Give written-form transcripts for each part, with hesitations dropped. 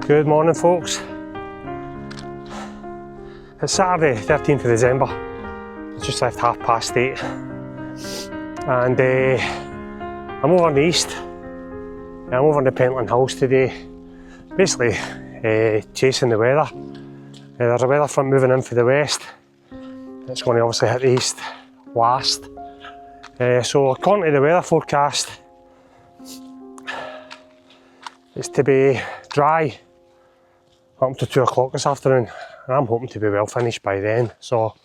Good morning, folks. It's Saturday, 13th of December. It's just left 8:30 and I'm over in the east. I'm over in the Pentland Hills today, basically chasing the weather. There's a weather front moving in for the west. It's going to obviously hit the east last. So according to the weather forecast, it's to be dry up to 2 o'clock this afternoon, and I'm hoping to be well finished by then. So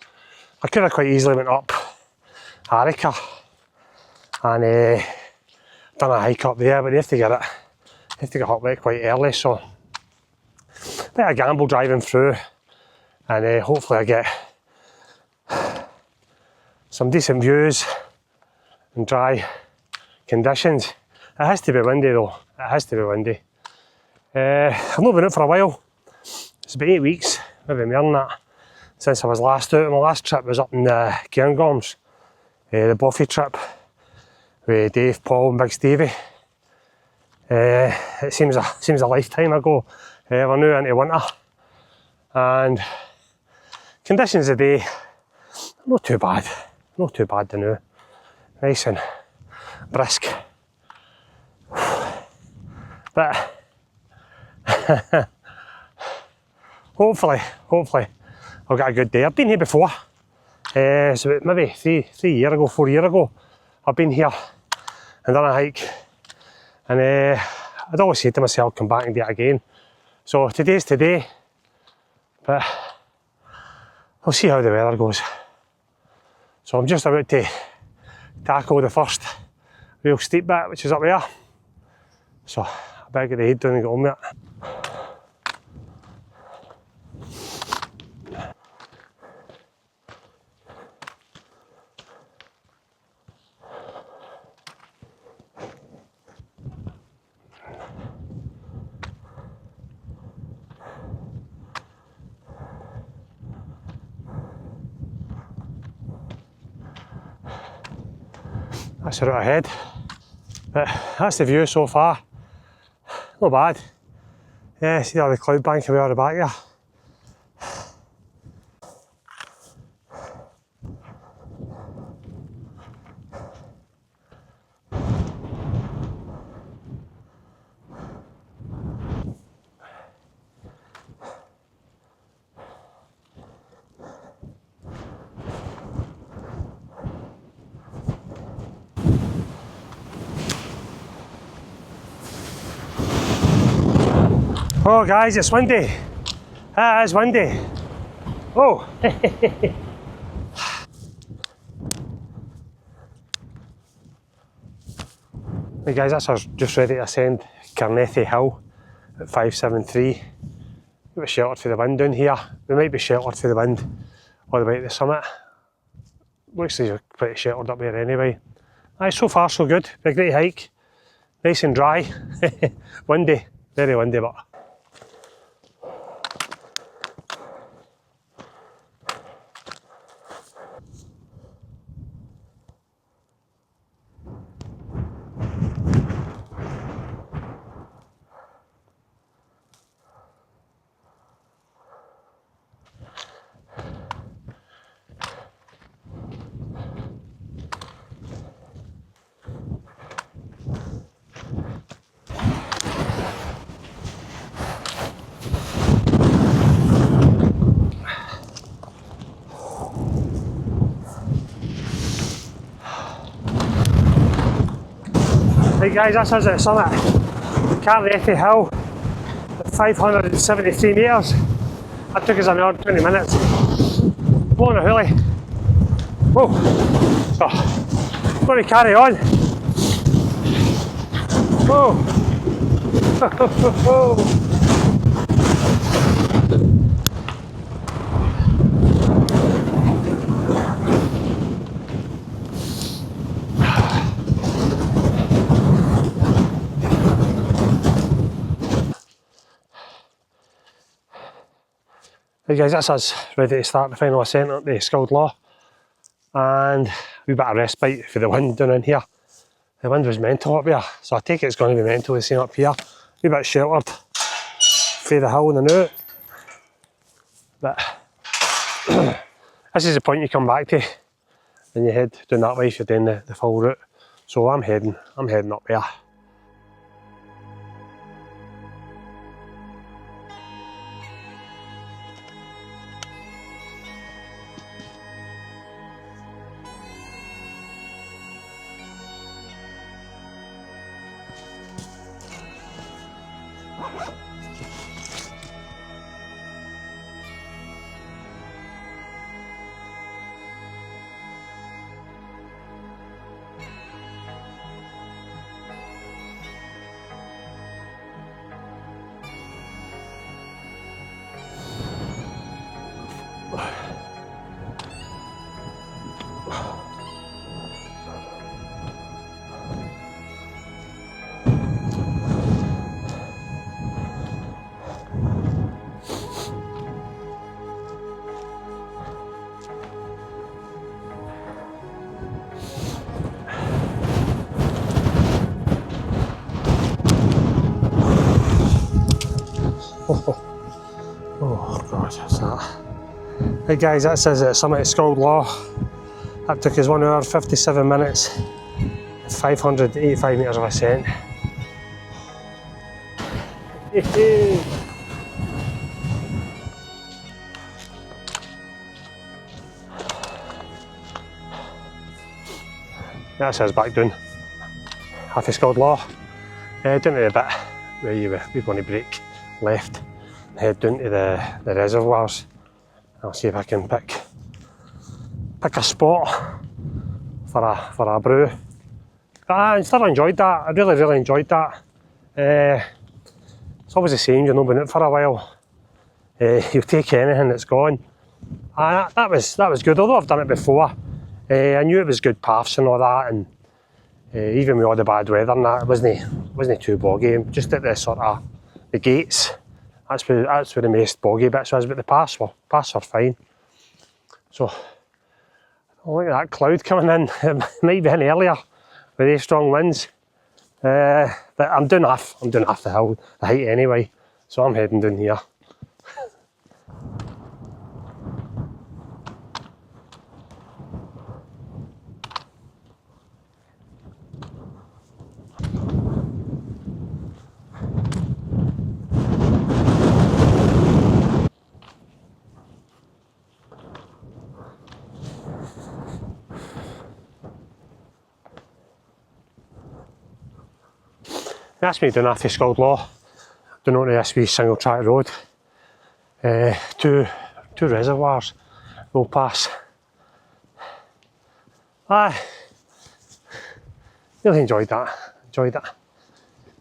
I could have quite easily went up Arica and done a hike up there, but you have to get up there quite early, so a bit of gamble driving through, and hopefully I get some decent views and dry conditions. It has to be windy though, it has to be windy. I've not been out for a while. It's about 8 weeks, maybe more than that, since I was last out. My last trip was up in the Cairngorms, the Buffy trip with Dave, Paul and Big Stevie. It seems a lifetime ago. We're now into winter and conditions today not too bad now. Nice and brisk. But hopefully I'll get a good day. I've been here before. It's about maybe 4 years ago. I've been here and done a hike, and I'd always say to myself, I'll come back and do it again. So today's today, but I'll see how the weather goes. So I'm just about to tackle the first real steep bit, which is up there. So I better get the head down and get on with it. That's the route ahead, but that's the view so far. Not bad. Yeah, see all the cloud bank away on the back there. Oh guys, it's windy. It is windy. Oh! Hey guys, that's us just ready to ascend Carnethy Hill at 573. We're sheltered for the wind down here. We might be sheltered for the wind all the way to the summit. Looks like we're pretty sheltered up here anyway. Aye, so far so good. Be a great hike. Nice and dry. Windy, very windy, but hey guys, that's us at the summit, Carnethy Hill at 573 metres. That took us around 20 minutes. Blowing a hoolie. Whoa! So, I'm going to carry on. Whoa! Hey guys, that's us ready to start the final ascent up the Skilled Law, and a wee bit of respite for the wind down in here. The wind was mental up here, so I take it it's going to be mental the same up here. A wee bit sheltered for the hill and out. But this is the point you come back to and you head down that way if you're doing the full route. So I'm heading up there. Oh God, that's that. Hey guys, that says at Summit of Scald Law. That took us 1 hour, 57 minutes, 585 metres of ascent. That says back down. Half of Scald Law. Down to the bit where we're going to break left and head down to the reservoirs. I'll see if I can pick a spot for a brew. But I still enjoyed that. I really enjoyed that. It's always the same. You've not been out for a while. You'll take anything that's gone. That was good. Although I've done it before, I knew it was good paths and all that, and even with all the bad weather and that, it wasn't too boggy. Just at the sort of the gates, that's where the most boggy bits was. But the paths were fine. So look at that cloud coming in. It might be in earlier with these strong winds. But I'm doing half the hill, the height anyway. So I'm heading down here. That's me doing after Scald Law, down onto this wee single track road. Two reservoirs we'll pass. Really enjoyed that.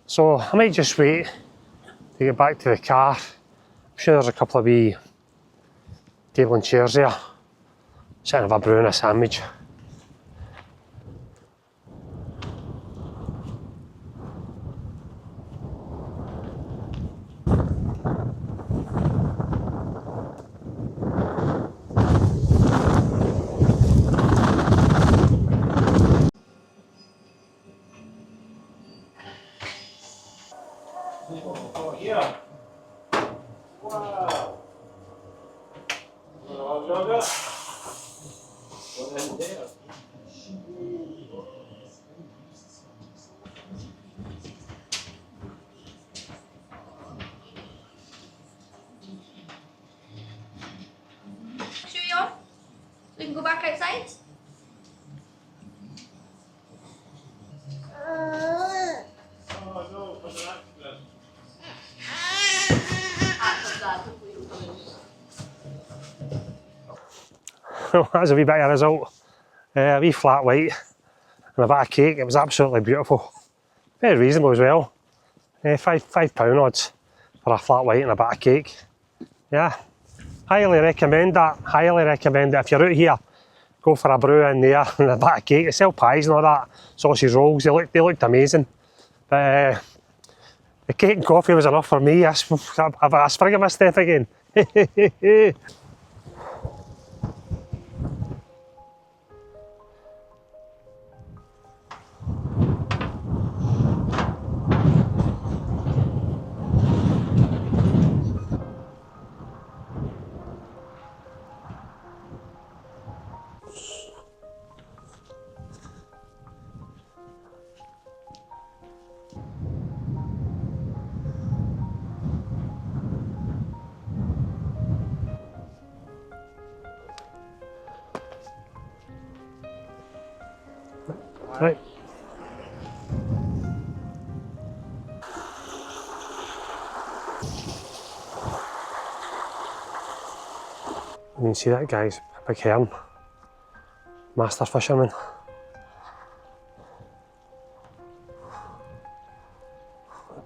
So I might just wait to get back to the car. I'm sure there's a couple of wee table and chairs there. Sitting with a brew and a sandwich. Yeah. Wow. Well, Shoe you on? We can go back outside. That's a wee bit of a result. A wee flat white and a bit of cake. It was absolutely beautiful. Very reasonable as well. £5 odds for a flat white and a bit of cake. Yeah, highly recommend that. Highly recommend it. If you're out here, go for a brew in there and a bit of cake. They sell pies and all that, sausage rolls. They looked amazing. But the cake and coffee was enough for me. I've a sprig of my step again. Right. You can see that guy's a big herm. Master fisherman.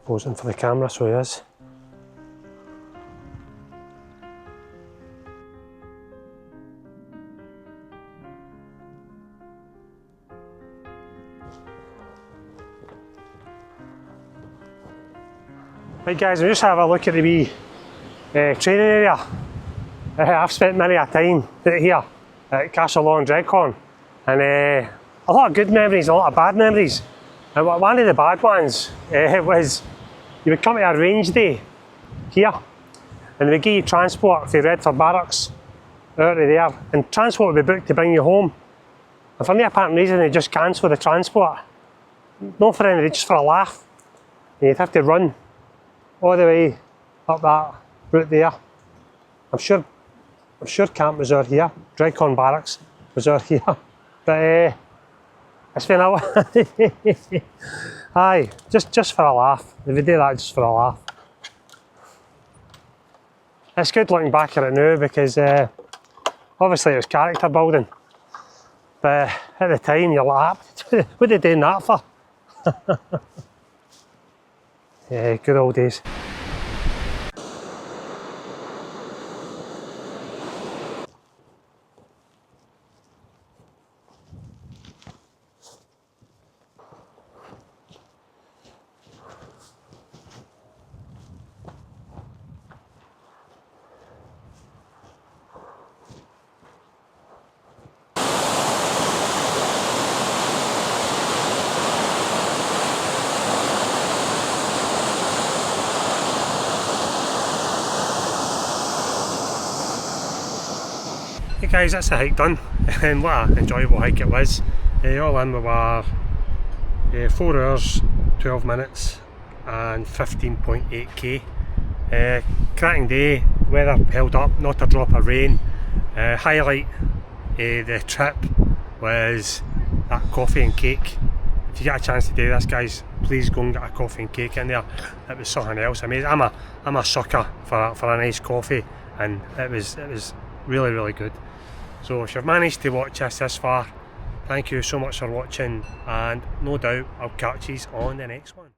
Posing for the camera, so he is. Right guys, we'll just have a look at the wee training area. I've spent many a time out here at Castle Long Dreadcorn, and a lot of good memories, a lot of bad memories. And one of the bad ones was you would come to a range day here, and they would give you transport for Redford Barracks out of there, and transport would be booked to bring you home. And for no apparent reason, they just cancel the transport. Not for anything, just for a laugh. And you'd have to run all the way up that route there. I'm sure camp was out here, Dreadcorn Barracks was out here, but it's been a aye, just for a laugh. They would do that just for a laugh. It's good looking back at it now because obviously it was character building, but at the time you're like, what are they doing that for? Yeah, good old days. Hey guys, that's the hike done, and what an enjoyable hike it was. All in we were 4 hours, 12 minutes and 15.8k. Cracking day, weather held up, not a drop of rain. Highlight the trip was that coffee and cake. If you get a chance to do this guys, please go and get a coffee and cake in there. It was something else amazing. I'm a sucker for a nice coffee, and it was really good. So if you've managed to watch this far, thank you so much for watching, and no doubt I'll catch you on the next one.